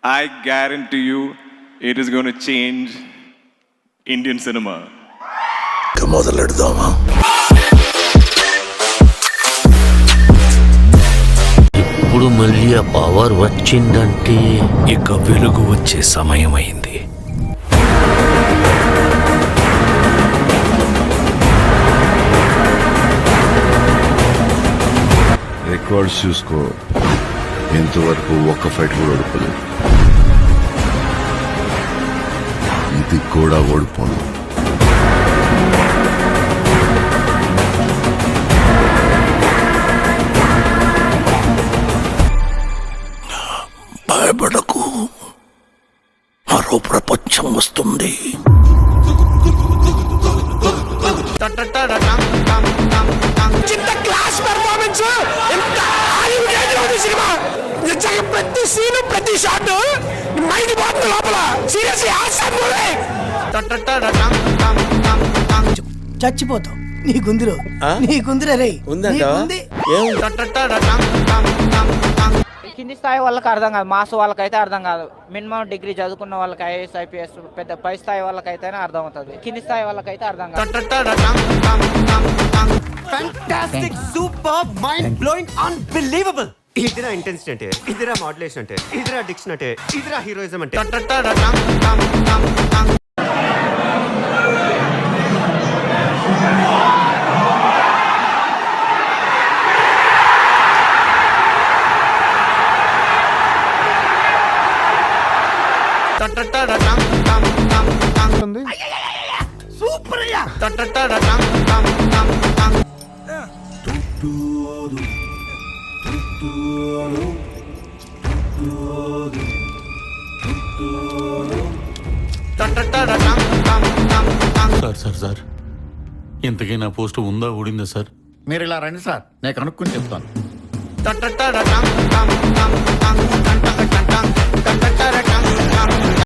I guarantee you it is going to change Indian cinema. మొదలెడదామా? ఇప్పుడు మళ్ళీ ఆ power వచ్చిందంటే ఇక వెలుగు వచ్చే సమయం అయింది. రికార్డ్స్ చూసుకో, ఇంతవరకు ఒక్క ఫైట్ కూడా ఓడిపోలేదు. ఇది కూడా ఓడిపోను. భయపడకు, మరో ప్రపంచం వస్తుంది. ప్రతి సీను ప్రతి షాట్ మైండ్ బాగుంది లోపల. Seriously awesome movie. చచ్చిపోతావు. నీకుందిరో నీకుందిరా రే. కింది స్థాయి వాళ్ళకి అర్థం కాదు, మాస్ వాళ్ళకైతే అర్థం కాదు. మినిమం డిగ్రీ చదువుకున్న వాళ్ళకి ఐఏఎస్ ఐపీఎస్ పెద్ద పై స్థాయి వాళ్ళకైతేనే అర్థం అవుతుంది. కింది స్థాయి వాళ్ళకైతే అర్థం కాదు. Fantastic, superb, mind-blowing, unbelievable. ఇదిరా ఇంటెన్సిటీ అంటే, ఇదిరా మాడ్యులేషన్ అంటే, ఇదిరా డిక్షన్ అంటే, ఇదిరా హీరోయిజం అంటే. సూపర్ అయ్యా. సార్ ఇంతకీ నా పోస్ట్ ఉందా ఊడిందా సార్? మీరు ఇలా రండి సార్, నేను కనుక్కొని చెప్తాను.